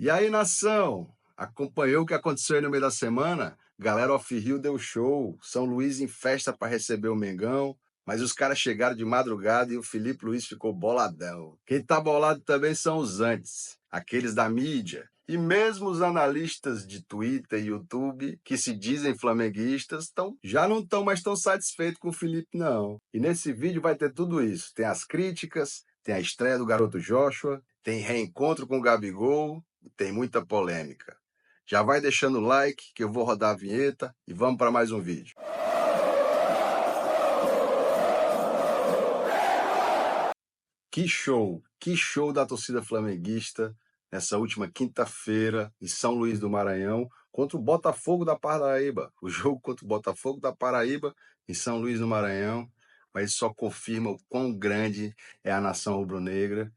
E aí, nação, acompanhou o que aconteceu aí no meio da semana? Galera Off-Rio deu show, São Luís em festa para receber o Mengão, mas os caras chegaram de madrugada e o Felipe Luiz ficou boladão. Quem tá bolado também são os antes, aqueles da mídia. E mesmo os analistas de Twitter e YouTube, que se dizem flamenguistas, já não estão mais tão satisfeitos com o Felipe, não. E nesse vídeo vai ter tudo isso. Tem as críticas, tem a estreia do garoto Joshua, tem reencontro com o Gabigol, tem muita polêmica. Já vai deixando o like que eu vou rodar a vinheta e vamos para mais um vídeo. Que show da torcida flamenguista nessa última quinta-feira em São Luís do Maranhão contra o Botafogo da Paraíba. O jogo contra o Botafogo da Paraíba em São Luís do Maranhão, mas só confirma o quão grande é a nação rubro-negra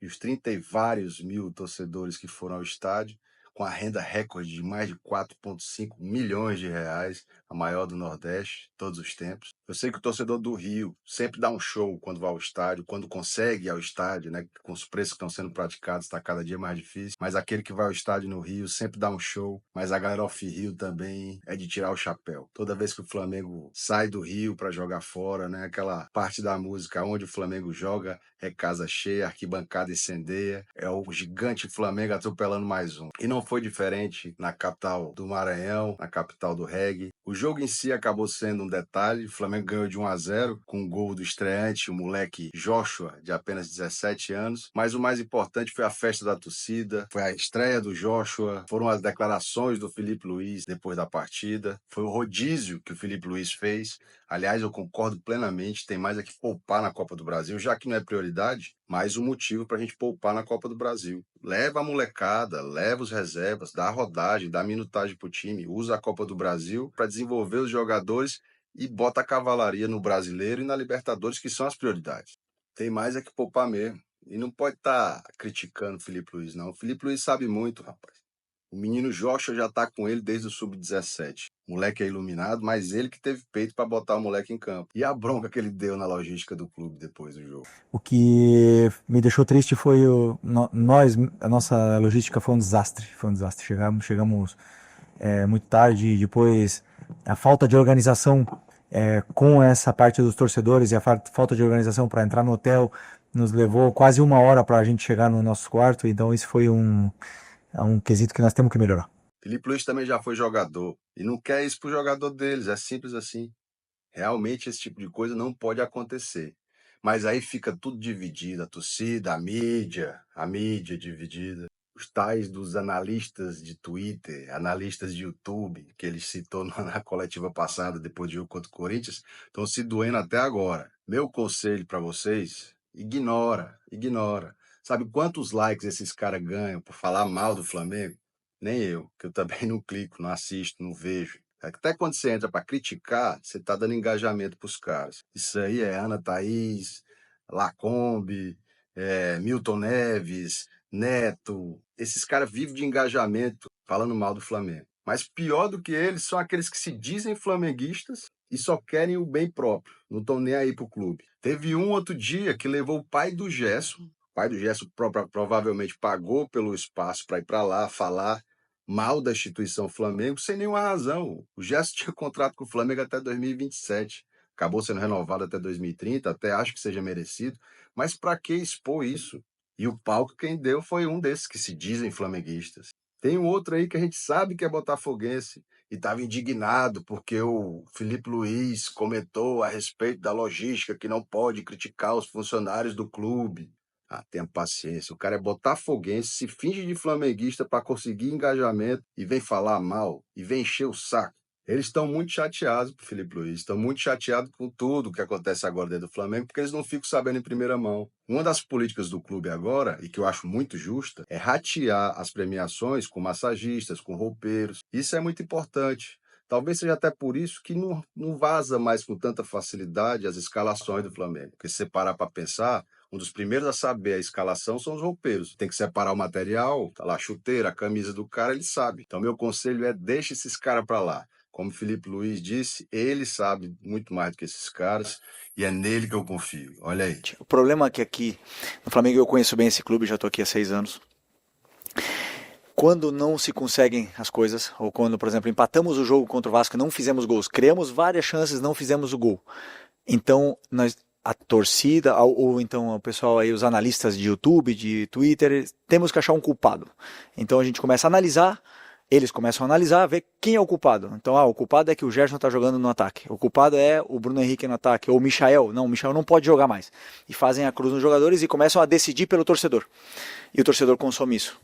e os 30 e vários mil torcedores que foram ao estádio, com a renda recorde de mais de 4,5 milhões de reais, a maior do Nordeste, todos os tempos. Eu sei que o torcedor do Rio sempre dá um show quando vai ao estádio, quando consegue ir ao estádio, né? Com os preços que estão sendo praticados, está cada dia mais difícil. Mas aquele que vai ao estádio no Rio sempre dá um show. Mas a galera off-Rio também é de tirar o chapéu. Toda vez que o Flamengo sai do Rio para jogar fora, né? Aquela parte da música onde o Flamengo joga é casa cheia, arquibancada incendeia, é o gigante Flamengo atropelando mais um. E não foi diferente na capital do Maranhão, na capital do reggae. O jogo em si acabou sendo um detalhe. O Flamengo ganhou de 1-0 com um gol do estreante, o moleque Joshua, de apenas 17 anos. Mas o mais importante foi a festa da torcida, foi a estreia do Joshua, foram as declarações do Felipe Luiz depois da partida, foi o rodízio que o Felipe Luiz fez. Aliás, eu concordo plenamente, tem mais é que poupar na Copa do Brasil, já que não é prioridade, mais um motivo para a gente poupar na Copa do Brasil. Leva a molecada, leva os reservas, dá rodagem, dá minutagem para o time, usa a Copa do Brasil para desenvolver os jogadores e bota a cavalaria no Brasileiro e na Libertadores, que são as prioridades. Tem mais é que poupar mesmo. E não pode estar criticando o Felipe Luiz, não. O Felipe Luiz sabe muito, rapaz. O menino Joshua já tá com ele desde o sub-17. O moleque é iluminado, mas ele que teve peito para botar o moleque em campo. E a bronca que ele deu na logística do clube depois do jogo. O que me deixou triste foi a nossa logística foi um desastre. Foi um desastre. Chegamos muito tarde, depois a falta de organização com essa parte dos torcedores e a falta de organização para entrar no hotel nos levou quase 1 hora para a gente chegar no nosso quarto. Então isso foi um quesito que nós temos que melhorar. Felipe Luiz também já foi jogador e não quer isso pro jogador deles, é simples assim. Realmente esse tipo de coisa não pode acontecer. Mas aí fica tudo dividido, a torcida, a mídia dividida. Os tais dos analistas de Twitter, analistas de YouTube, que ele citou na coletiva passada, depois do jogo contra o Corinthians, estão se doendo até agora. Meu conselho para vocês, ignora. Sabe quantos likes esses caras ganham por falar mal do Flamengo? Nem eu, que eu também não clico, não assisto, não vejo. Até quando você entra para criticar, você está dando engajamento para os caras. Isso aí é Ana Thaís, Lacombe, Milton Neves, Neto. Esses caras vivem de engajamento falando mal do Flamengo. Mas pior do que eles são aqueles que se dizem flamenguistas e só querem o bem próprio. Não estão nem aí pro clube. Teve um outro dia que levou o pai do Gerson. O pai do Gerson provavelmente pagou pelo espaço para ir para lá falar mal da instituição Flamengo sem nenhuma razão. O Gerson tinha contrato com o Flamengo até 2027. Acabou sendo renovado até 2030, até acho que seja merecido. Mas para que expor isso? E o palco quem deu foi um desses que se dizem flamenguistas. Tem um outro aí que a gente sabe que é botafoguense e estava indignado porque o Felipe Luiz comentou a respeito da logística que não pode criticar os funcionários do clube. Ah, tenha paciência. O cara é botafoguense, se finge de flamenguista para conseguir engajamento e vem falar mal e vem encher o saco. Eles estão muito chateados com o Felipe Luiz, estão muito chateados com tudo que acontece agora dentro do Flamengo, porque eles não ficam sabendo em primeira mão. Uma das políticas do clube agora, e que eu acho muito justa, é ratear as premiações com massagistas, com roupeiros. Isso é muito importante. Talvez seja até por isso que não vaza mais com tanta facilidade as escalações do Flamengo. Porque se você parar para pensar, um dos primeiros a saber a escalação são os roupeiros. Tem que separar o material, tá lá a chuteira, a camisa do cara, ele sabe. Então meu conselho é deixa esses caras para lá. Como o Felipe Luiz disse, ele sabe muito mais do que esses caras e é nele que eu confio. Olha aí. O problema é que aqui no Flamengo eu conheço bem esse clube, já estou aqui há 6 anos. quando não se conseguem as coisas, ou quando, por exemplo, empatamos o jogo contra o Vasco e não fizemos gols, criamos várias chances, não fizemos o gol. Então, a torcida, ou então o pessoal aí, os analistas de YouTube, de Twitter, temos que achar um culpado. Então a gente começa a analisar, eles começam a analisar, ver quem é o culpado. Então, o culpado é que o Gerson está jogando no ataque. O culpado é o Bruno Henrique no ataque. Ou o Michael. Não, o Michael não pode jogar mais. E fazem a cruz nos jogadores e começam a decidir pelo torcedor. E o torcedor consome isso.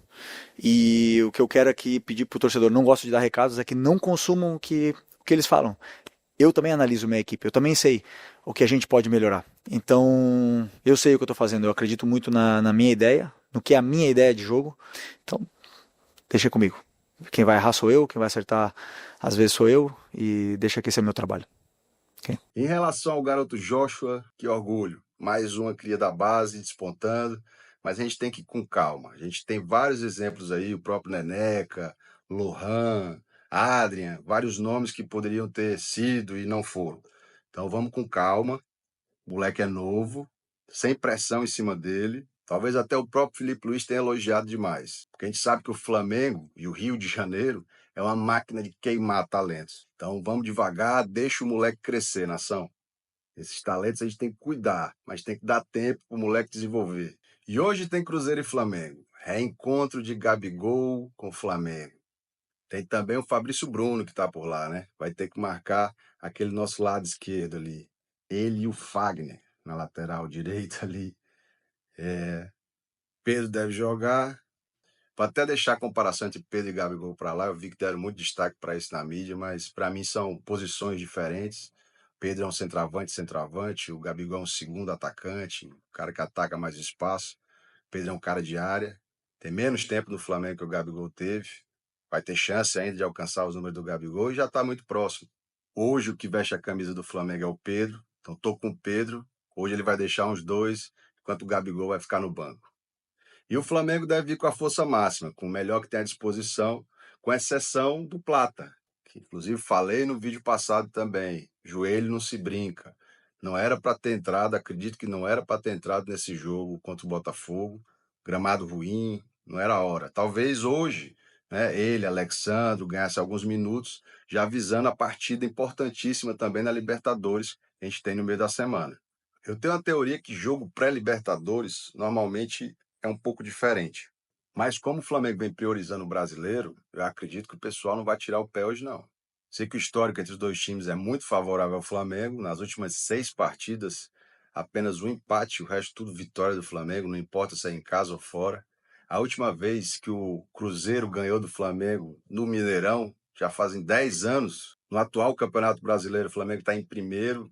E o que eu quero aqui pedir pro torcedor, não gosto de dar recados, é que não consumam o que eles falam. Eu também analiso minha equipe, eu também sei o que a gente pode melhorar. Então, eu sei o que eu estou fazendo, eu acredito muito na minha ideia, no que é a minha ideia de jogo. Então, deixa comigo. Quem vai errar sou eu, quem vai acertar às vezes sou eu, e deixa que esse é meu trabalho. Okay? Em relação ao garoto Joshua, que orgulho. Mais uma cria da base, despontando. Mas a gente tem que ir com calma. A gente tem vários exemplos aí, o próprio Neneca, Lohan, Adrian, vários nomes que poderiam ter sido e não foram. Então vamos com calma. O moleque é novo, sem pressão em cima dele. Talvez até o próprio Felipe Luiz tenha elogiado demais. Porque a gente sabe que o Flamengo e o Rio de Janeiro é uma máquina de queimar talentos. Então vamos devagar, deixa o moleque crescer, nação. Esses talentos a gente tem que cuidar, mas tem que dar tempo para o moleque desenvolver. E hoje tem Cruzeiro e Flamengo. Reencontro de Gabigol com o Flamengo. Tem também o Fabrício Bruno que está por lá, né? Vai ter que marcar aquele nosso lado esquerdo ali. Ele e o Fagner na lateral direita ali. Pedro deve jogar. Para até deixar a comparação entre Pedro e Gabigol para lá, eu vi que deram muito destaque para isso na mídia, mas para mim são posições diferentes. Pedro é um centroavante, centroavante, o Gabigol é um segundo atacante, um cara que ataca mais espaço. Pedro é um cara de área, tem menos tempo no Flamengo que o Gabigol teve, vai ter chance ainda de alcançar os números do Gabigol e já está muito próximo. Hoje o que veste a camisa do Flamengo é o Pedro, então estou com o Pedro, hoje ele vai deixar uns dois, enquanto o Gabigol vai ficar no banco. E o Flamengo deve vir com a força máxima, com o melhor que tem à disposição, com exceção do Plata, que inclusive falei no vídeo passado também. Joelho não se brinca. Não era para ter entrado, acredito que não era para ter entrado nesse jogo contra o Botafogo. Gramado ruim, não era a hora. Talvez hoje, né, ele, Alexandro, ganhasse alguns minutos, já visando a partida importantíssima também na Libertadores, que a gente tem no meio da semana. Eu tenho uma teoria que jogo pré-Libertadores normalmente é um pouco diferente. Mas como o Flamengo vem priorizando o brasileiro, eu acredito que o pessoal não vai tirar o pé hoje, não. Sei que o histórico entre os dois times é muito favorável ao Flamengo. Nas últimas 6 partidas, apenas um empate, o resto tudo vitória do Flamengo, não importa se é em casa ou fora. A última vez que o Cruzeiro ganhou do Flamengo no Mineirão, já fazem 10 anos. No atual Campeonato Brasileiro, o Flamengo está em primeiro,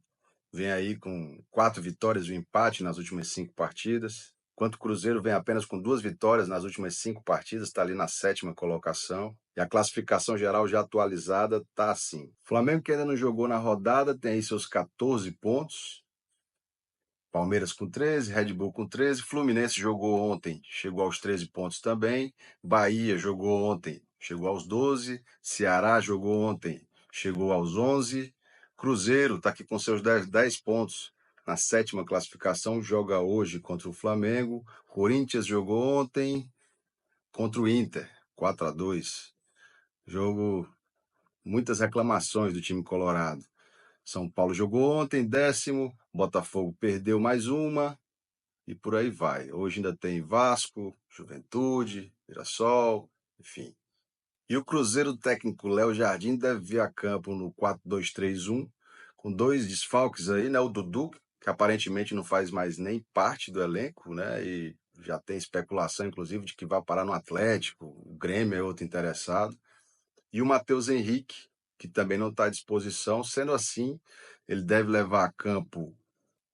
vem aí com 4 vitórias e um empate nas últimas 5 partidas. Enquanto o Cruzeiro vem apenas com 2 vitórias nas últimas 5 partidas, está ali na 7ª colocação. E a classificação geral já atualizada está assim. Flamengo que ainda não jogou na rodada tem aí seus 14 pontos. Palmeiras com 13, Red Bull com 13, Fluminense jogou ontem, chegou aos 13 pontos também. Bahia jogou ontem, chegou aos 12. Ceará jogou ontem, chegou aos 11. Cruzeiro está aqui com seus 10 pontos na 7ª classificação, joga hoje contra o Flamengo. Corinthians jogou ontem contra o Inter, 4-2. Jogo, muitas reclamações do time colorado. São Paulo jogou ontem, 10º. Botafogo perdeu mais uma. E por aí vai. Hoje ainda tem Vasco, Juventude, Mirassol, enfim. E o Cruzeiro do técnico Léo Jardim deve vir a campo no 4-2-3-1, com 2 desfalques aí, né? O Dudu, que aparentemente não faz mais nem parte do elenco, né? E já tem especulação, inclusive, de que vai parar no Atlético, o Grêmio é outro interessado. E o Matheus Henrique, que também não está à disposição. Sendo assim, ele deve levar a campo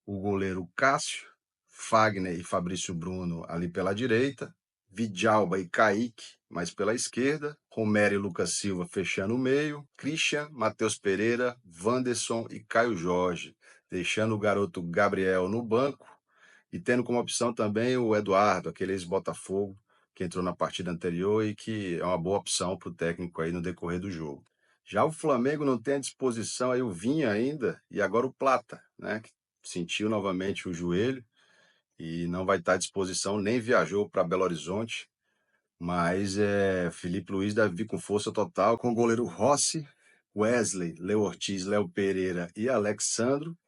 o goleiro Cássio, Fagner e Fabrício Bruno ali pela direita, Vidalba e Kaique mais pela esquerda, Romero e Lucas Silva fechando o meio, Christian, Matheus Pereira, Wanderson e Caio Jorge, deixando o garoto Gabriel no banco e tendo como opção também o Eduardo, aquele ex-Botafogo que entrou na partida anterior e que é uma boa opção para o técnico aí no decorrer do jogo. Já o Flamengo não tem à disposição aí o Vinha ainda e agora o Plata, né, que sentiu novamente o joelho e não vai estar à disposição, nem viajou para Belo Horizonte. Mas Felipe Luiz deve vir com força total, com o goleiro Rossi, Wesley, Léo Ortiz, Léo Pereira e Alexandro,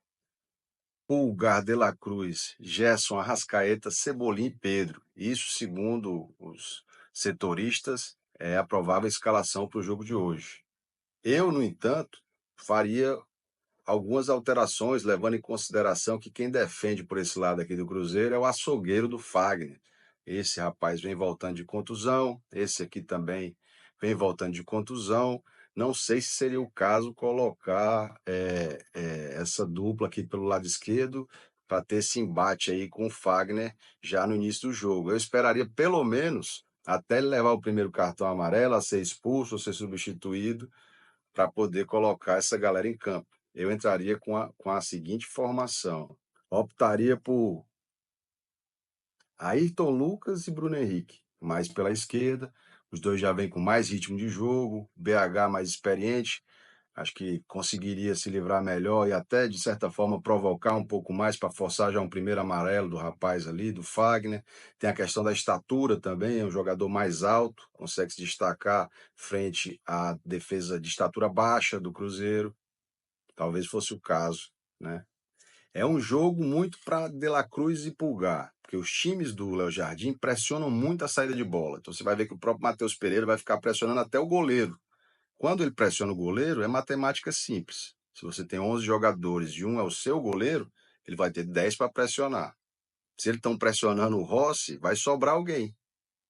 Pulgar, De La Cruz, Gerson, Arrascaeta, Cebolinha e Pedro. Isso, segundo os setoristas, é a provável escalação para o jogo de hoje. Eu, no entanto, faria algumas alterações, levando em consideração que quem defende por esse lado aqui do Cruzeiro é o açougueiro do Fagner. Esse rapaz vem voltando de contusão, esse aqui também vem voltando de contusão. Não sei se seria o caso colocar essa dupla aqui pelo lado esquerdo para ter esse embate aí com o Fagner já no início do jogo. Eu esperaria pelo menos até ele levar o primeiro cartão amarelo, a ser expulso ou ser substituído, para poder colocar essa galera em campo. Eu entraria com a seguinte formação: optaria por Ayrton Lucas e Bruno Henrique, mais pela esquerda. Os dois já vêm com mais ritmo de jogo, BH mais experiente, acho que conseguiria se livrar melhor e até, de certa forma, provocar um pouco mais para forçar já um primeiro amarelo do rapaz ali, do Fagner. Tem a questão da estatura também, é um jogador mais alto, consegue se destacar frente à defesa de estatura baixa do Cruzeiro. Talvez fosse o caso, né? É um jogo muito para De La Cruz e Pulgar, porque os times do Léo Jardim pressionam muito a saída de bola. Então você vai ver que o próprio Matheus Pereira vai ficar pressionando até o goleiro. Quando ele pressiona o goleiro, é matemática simples. Se você tem 11 jogadores e um é o seu goleiro, ele vai ter 10 para pressionar. Se eles estão pressionando o Rossi, vai sobrar alguém.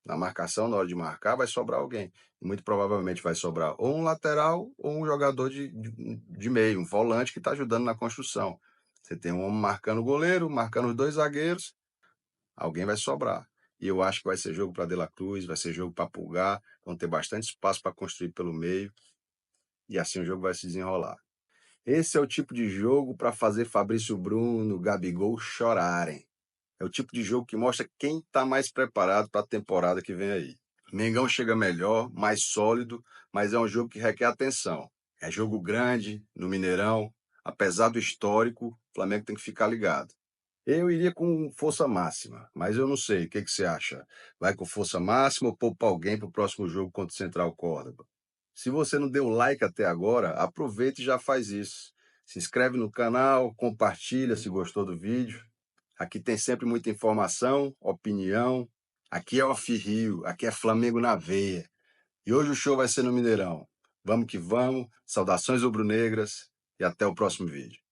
Na marcação, na hora de marcar, vai sobrar alguém. Muito provavelmente vai sobrar ou um lateral ou um jogador de meio, um volante que está ajudando na construção. Você tem um homem marcando o goleiro, marcando os dois zagueiros, alguém vai sobrar. E eu acho que vai ser jogo para De La Cruz, vai ser jogo para Pulgar, vão ter bastante espaço para construir pelo meio, e assim o jogo vai se desenrolar. Esse é o tipo de jogo para fazer Fabrício Bruno, Gabigol chorarem. É o tipo de jogo que mostra quem está mais preparado para a temporada que vem aí. Mengão chega melhor, mais sólido, mas é um jogo que requer atenção. É jogo grande, no Mineirão. Apesar do histórico, o Flamengo tem que ficar ligado. Eu iria com força máxima, mas eu não sei. O que você acha? Vai com força máxima ou poupa alguém para o próximo jogo contra o Central Córdoba? Se você não deu like até agora, aproveita e já faz isso. Se inscreve no canal, compartilha se gostou do vídeo. Aqui tem sempre muita informação, opinião. Aqui é Off Rio, aqui é Flamengo na veia. E hoje o show vai ser no Mineirão. Vamos que vamos, saudações rubro-negras e até o próximo vídeo.